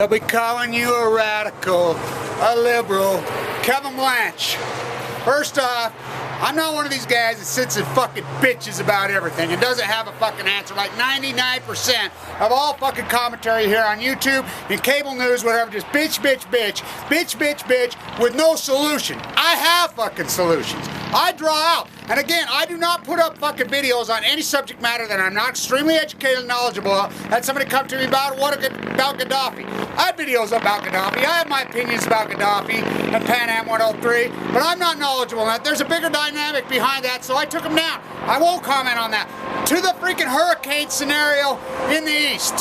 They'll be calling you a radical, a liberal. Kevin Blanche. First off, I'm not one of these guys that sits and fucking bitches about everything and doesn't have a fucking answer. Like 99% of all fucking commentary here on YouTube and cable news, whatever, just bitch, bitch, bitch, bitch, bitch, bitch, with no solution. I have fucking solutions. I draw out. And again, I do not put up fucking videos on any subject matter that I'm not extremely educated and knowledgeable of. Had somebody come to me about about Gaddafi. I have videos about Gaddafi. I have my opinions about Gaddafi and Pan Am 103, but I'm not knowledgeable on that. There's a bigger dynamic behind that, so I took them down. I won't comment on that. To the freaking hurricane scenario in the East.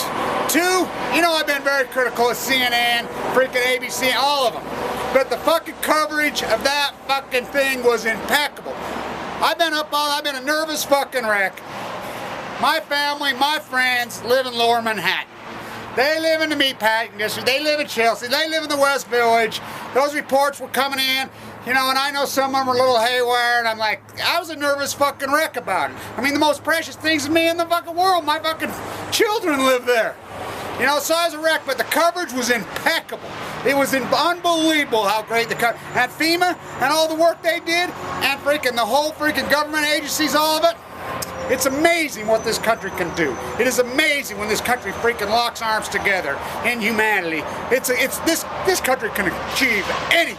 Two, you know I've been very critical of CNN, freaking ABC, all of them. But the fucking coverage of that fucking thing was impeccable. I've been a nervous fucking wreck. My family, my friends live in Lower Manhattan. They live in the meatpacking district. They live in Chelsea. They live in the West Village. Those reports were coming in, you know, and I know some of them are a little haywire, and I'm like, I was a nervous fucking wreck about it. I mean, the most precious things to me in the fucking world, my fucking children live there. You know, so I was a wreck, but the coverage was impeccable. It was unbelievable how great the coverage, and FEMA and all the work they did, and freaking the whole freaking government agencies, all of it. It's amazing what this country can do. It is amazing when this country freaking locks arms together in humanity. This country can achieve anything.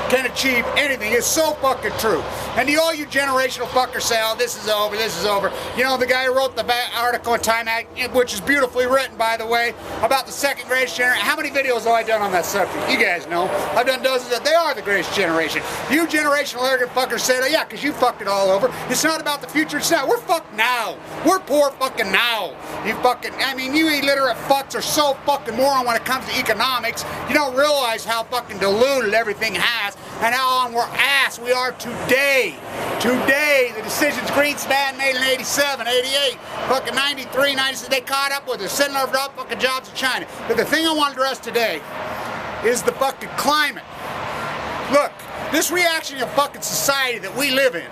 Can achieve anything. It's so fucking true. And all you generational fuckers say, oh, this is over, this is over. You know, the guy who wrote the article in Time Mag, which is beautifully written, by the way, about the second greatest generation. How many videos have I done on that subject? You guys know. I've done dozens of. They are the greatest generation. You generational arrogant fuckers say, oh, yeah, because you fucked it all over. It's not about the future. It's not. We're fucked now. We're poor fucking now. You fucking, I mean, you illiterate fucks are so fucking moron when it comes to economics. You don't realize how fucking diluted everything has and how on we're ass we are today. Today, the decisions Greenspan made in 87, 88, fucking 93, 96, they caught up with us, sending our fucking jobs to China. But the thing I want to address today is the fucking climate. Look, this reactionary fucking society that we live in.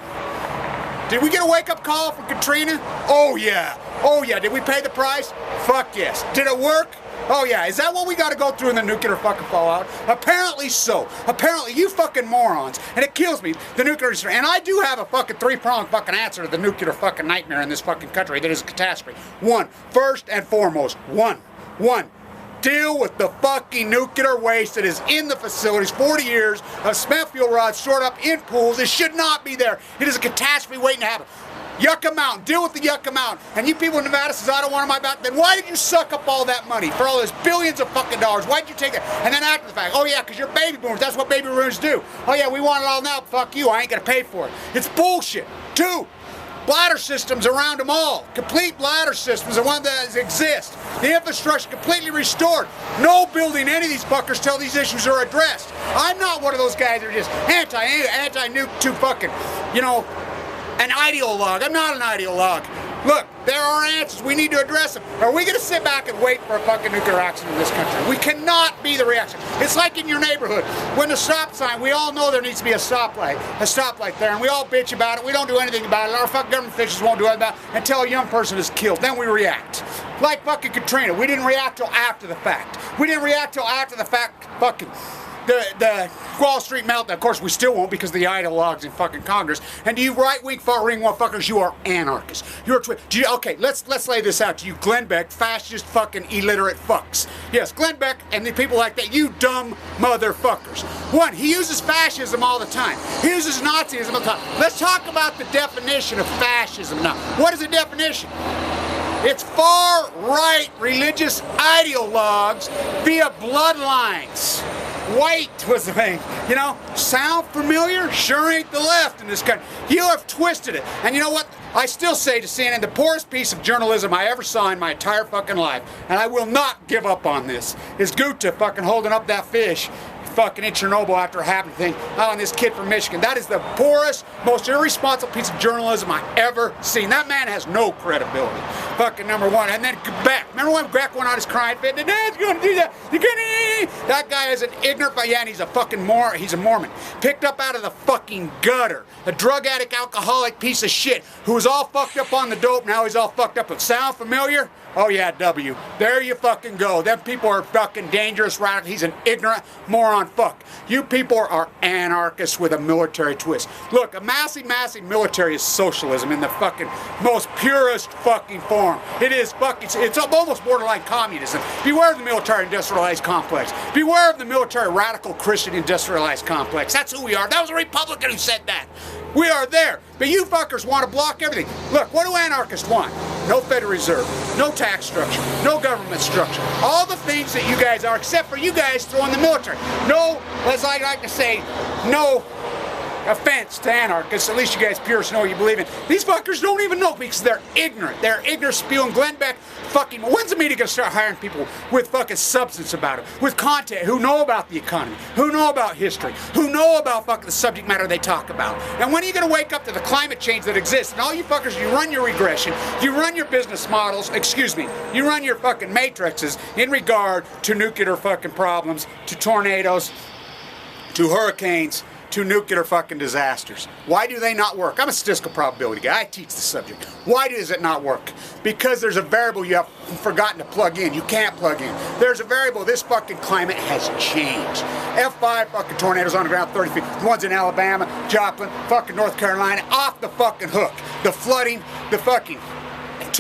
Did we get a wake-up call from Katrina? Oh yeah. Oh yeah. Did we pay the price? Fuck yes. Did it work? Oh yeah. Is that what we got to go through in the nuclear fucking fallout? Apparently so. Apparently you fucking morons. And it kills me, the nuclear industry. And I do have a fucking three-pronged fucking answer to the nuclear fucking nightmare in this fucking country that is a catastrophe. One, first and foremost, one. Deal with the fucking nuclear waste that is in the facilities. 40 years of spent fuel rods stored up in pools. It should not be there. It is a catastrophe waiting to happen. Yucca Mountain. Deal with the Yucca Mountain. And you people in Nevada says, I don't want my back. Then why did you suck up all that money for all those billions of fucking dollars? Why did you take it? And then after the fact, oh yeah, because you're baby boomers. That's what baby boomers do. Oh yeah, we want it all now. Fuck you. I ain't going to pay for it. It's bullshit. Two. Bladder systems around them all. Complete bladder systems, the one that exist. The infrastructure completely restored. No building any of these fuckers till these issues are addressed. I'm not one of those guys that are just anti-nuke to fucking, you know, an ideologue. I'm not an ideologue. Look, there are answers. We need to address them. Are we going to sit back and wait for a fucking nuclear accident in this country? We cannot be the reaction. It's like in your neighborhood. When the stop sign, we all know there needs to be a stoplight there, and we all bitch about it. We don't do anything about it. Our fucking government officials won't do anything about it until a young person is killed. Then we react. Like fucking Katrina. We didn't react till after the fact. We didn't react till after the fact fucking the Wall Street meltdown. Of course, we still won't because of the ideologues in fucking Congress. And you right-wing, far-wing motherfuckers, you are anarchists. You're okay, let's lay this out to you, Glenn Beck, fascist fucking illiterate fucks. Yes, Glenn Beck and the people like that, you dumb motherfuckers. One, he uses fascism all the time. He uses Nazism all the time. Let's talk about the definition of fascism now. What is the definition? It's far-right religious ideologues via bloodlines. White was the thing. You know, sound familiar? Sure ain't the left in this country. You have twisted it. And you know what? I still say to CNN, the poorest piece of journalism I ever saw in my entire fucking life, and I will not give up on this, is Gupta fucking holding up that fish fucking in Chernobyl after it happened thing. Oh, and this kid from Michigan. That is the poorest, most irresponsible piece of journalism I ever seen. That man has no credibility. Fucking number one. And then Beck. Remember when Beck went on his crying fit? The dad's gonna do that. That guy is an ignorant, but yeah, and he's a fucking he's a Mormon. Picked up out of the fucking gutter. A drug addict, alcoholic piece of shit who was all fucked up on the dope. Now he's all fucked up. Sound familiar? Oh yeah, W. There you fucking go. Them people are fucking dangerous, radical. He's an ignorant moron fuck. You people are anarchists with a military twist. Look, a massive, massive military is socialism in the fucking most purest fucking form. It is fucking, it's almost borderline communism. Beware of the military industrialized complex. Beware of the military radical Christian industrialized complex. That's who we are. That was a Republican who said that. We are there. But you fuckers want to block everything. Look, what do anarchists want? No Federal Reserve, no tax structure, no government structure. All the things that you guys are, except for you guys throwing the military. No, as I like to say, no offense to anarchists, at least you guys purists know what you believe in. These fuckers don't even know because they're ignorant. They're ignorant spewing. Glenn Beck fucking, when's the media gonna start hiring people with fucking substance about it, with content, who know about the economy, who know about history, who know about fucking the subject matter they talk about? And when are you gonna wake up to the climate change that exists? And all you fuckers, you run your regression, you run your business models, excuse me, you run your fucking matrices in regard to nuclear fucking problems, to tornadoes, to hurricanes, to nuclear fucking disasters. Why do they not work? I'm a statistical probability guy. I teach the subject. Why does it not work? Because there's a variable you have forgotten to plug in. You can't plug in. There's a variable. This fucking climate has changed. F5 fucking tornadoes on the ground 30 feet. The ones in Alabama, Joplin, fucking North Carolina, off the fucking hook. The flooding, the fucking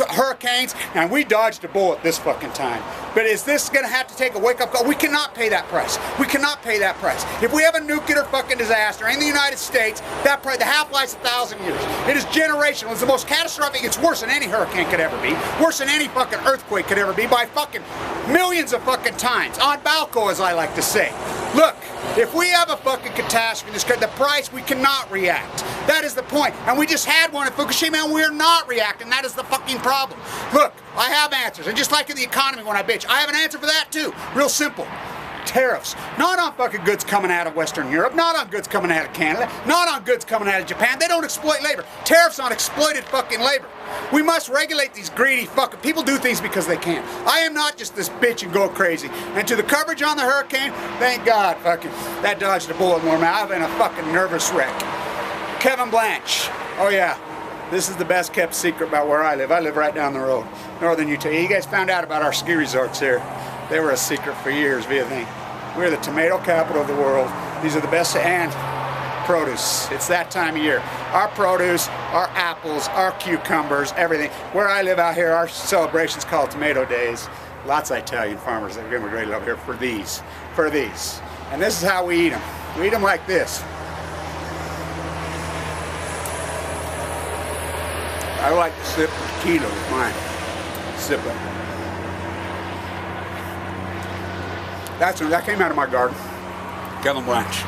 hurricanes, and we dodged a bullet this fucking time. But is this going to have to take a wake-up call? We cannot pay that price. We cannot pay that price. If we have a nuclear fucking disaster in the United States, that price, the half-life's 1,000 years. It is generational. It's the most catastrophic. It's worse than any hurricane could ever be. Worse than any fucking earthquake could ever be by fucking millions of fucking times. On Balco, as I like to say. Look, if we have a fucking catastrophe in this country, the price, we cannot react. That is the point. And we just had one at Fukushima, and we're not reacting. That is the fucking problem. Look, I have answers. And just like in the economy when I bitch, I have an answer for that too. Real simple. Tariffs. Not on fucking goods coming out of Western Europe, not on goods coming out of Canada, not on goods coming out of Japan. They don't exploit labor. Tariffs on exploited fucking labor. We must regulate these greedy fucking people. Do things because they can. I am not just this bitch and go crazy. And to the coverage on the hurricane, thank God fucking that dodged a bullet more. I've been a fucking nervous wreck. Kevin Blanche. Oh yeah. This is the best kept secret about where I live. I live right down the road. Northern Utah. You guys found out about our ski resorts here. They were a secret for years, via thing. We're the tomato capital of the world. These are the best, and produce. It's that time of year. Our produce, our apples, our cucumbers, everything. Where I live out here, our celebration's called Tomato Days. Lots of Italian farmers that immigrated up here for these. And this is how we eat them. We eat them like this. I like to sip tequila with mine. Sip it. That came out of my garden. Kevin Blanche.